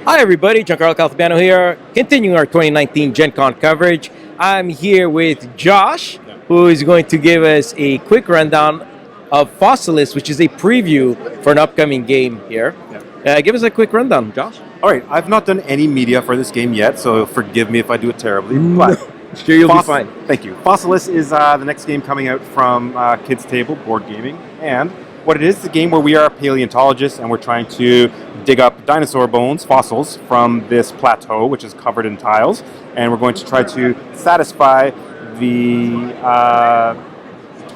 Hi everybody, Giancarlo Caltabiano here, continuing our 2019 Gen Con coverage. I'm here with Josh, who is going to give us a quick rundown of Fossilis, which is a preview for an upcoming game here. Give us a quick rundown, Josh. All right, I've not done any media for this game yet, so forgive me if I do it terribly. But Sure, you'll be fine. Thank you. Fossilis is the next game coming out from Kids Table Board Gaming, and what it is a game where we are paleontologists and we're trying to dig up dinosaur bones, fossils, from this plateau, which is covered in tiles, and we're going to try to satisfy the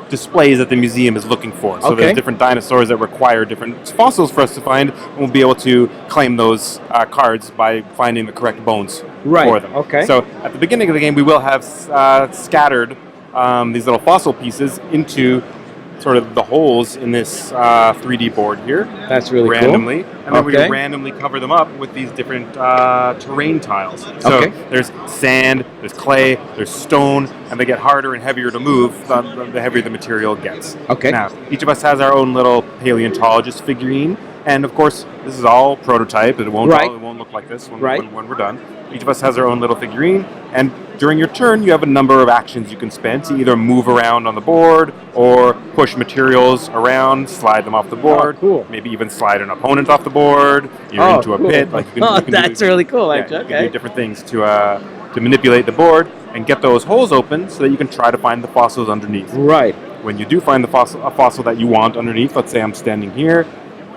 displays that the museum is looking for. So there's different dinosaurs that require different fossils for us to find, and we'll be able to claim those cards by finding the correct bones for them. So at the beginning of the game, we will have scattered these little fossil pieces into sort of the holes in this 3D board here. That's really randomly. cool. And then we randomly cover them up with these different terrain tiles. So there's sand, there's clay, there's stone, and they get harder and heavier to move the heavier the material gets. Now, each of us has our own little paleontologist figurine, and of course, this is all prototype. It won't look like this when we're done. Each of us has our own little figurine, and during your turn, you have a number of actions you can spend to either move around on the board or push materials around, slide them off the board, maybe even slide an opponent off the board, into a pit. Like you can That's really cool, actually. You can do different things to manipulate the board and get those holes open so that you can try to find the fossils underneath. When you do find a fossil that you want underneath, let's say I'm standing here,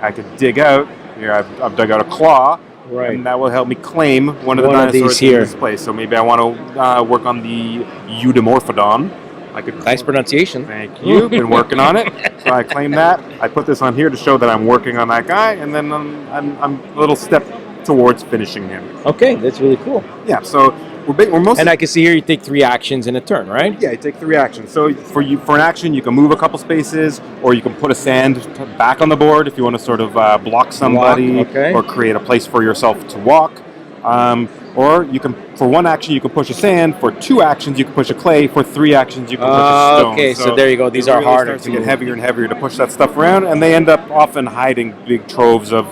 I could dig out. Here I've dug out a claw. And that will help me claim one of the dinosaurs in this place. So maybe I want to work on the Eudimorphodon. Nice pronunciation. Thank you. Been working on it. So I claim that. I put this on here to show that I'm working on that guy, and then I'm a little step towards finishing him. Okay, that's really cool. Yeah. So we're mostly. And I can see here you take 3 actions in a turn, right? Yeah, you take 3 actions. So for an action, you can move a couple spaces, or you can put a sand back on the board if you want to sort of block somebody, or create a place for yourself to walk. Or you can, for 1 action, you can push a sand. For 2 actions, you can push a clay. For 3 actions, you can push a stone. Okay, so there you go. These are harder to get heavier and heavier to push that stuff around, and they end up often hiding big troves of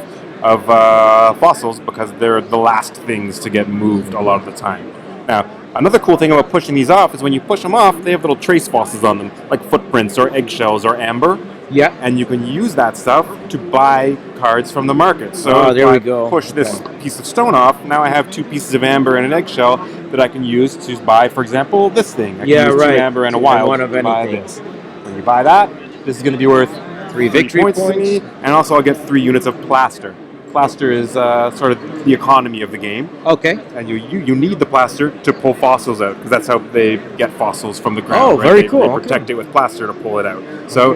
fossils because they're the last things to get moved a lot of the time. Now, another cool thing about pushing these off is when you push them off, they have little trace fossils on them, like footprints or eggshells or amber. Yeah. And you can use that stuff to buy cards from the market. So there we go. Push this piece of stone off. Now I have 2 pieces of amber and an eggshell that I can use to buy, for example, this thing. I can use 2 amber and a wild to buy this. When you buy that, this is going to be worth 3 victory points to me, and also I'll get 3 units of plaster. Plaster is sort of the economy of the game. And you need the plaster to pull fossils out, because that's how they get fossils from the ground. Very cool. They protect it with plaster to pull it out. So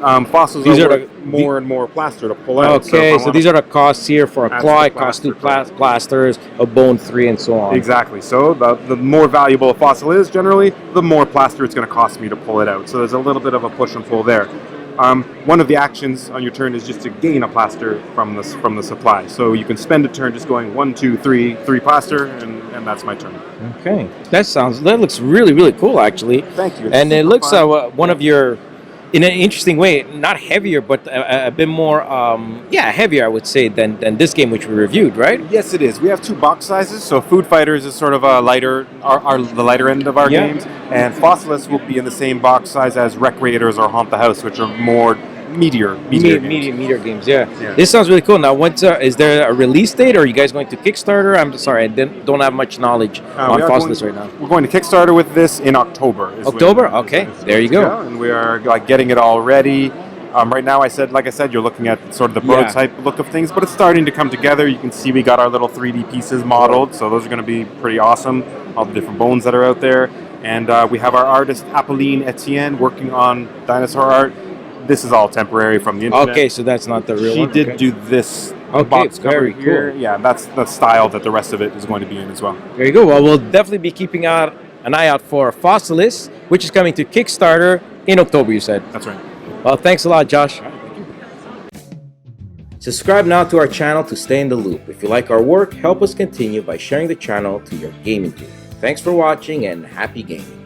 fossils are worth more and more plaster to pull out. So these are the costs here for a claw. It costs 2 plasters, a bone 3, and so on. Exactly. So the more valuable a fossil is, generally, the more plaster it's going to cost me to pull it out. So there's a little bit of a push and pull there. One of the actions on your turn is just to gain a plaster from the supply. So you can spend a turn just going 1, 2, 3 plaster, and that's my turn. Okay, that looks really, really cool, actually. Thank you. And it looks one of your, in an interesting way, not heavier, but a bit more, heavier, I would say, than this game which we reviewed, right? Yes, it is. We have 2 box sizes. So Food Fighters is sort of a lighter, the lighter end of our games, and Fossilis will be in the same box size as Recreators or Haunt the House, which are more meteor games. This sounds really cool. Now, is there a release date, or are you guys going to Kickstarter? I'm sorry, I don't have much knowledge on Fossilis right now. We're going to Kickstarter with this in October. Okay, there you go. And we are getting it all ready. Right now, like I said, you're looking at sort of the prototype look of things, but it's starting to come together. You can see we got our little 3D pieces modeled, so those are going to be pretty awesome. All the different bones that are out there. And we have our artist, Apolline Etienne, working on dinosaur art. This is all temporary from the internet. Okay, so that's not the real one. She did do this box cover here. Cool. Yeah, that's the style that the rest of it is going to be in as well. There you go. Well, we'll definitely be keeping an eye out for Fossilis, which is coming to Kickstarter in October, you said. That's right. Well, thanks a lot, Josh. All right, thank you. Subscribe now to our channel to stay in the loop. If you like our work, help us continue by sharing the channel to your gaming team. Thanks for watching, and happy gaming.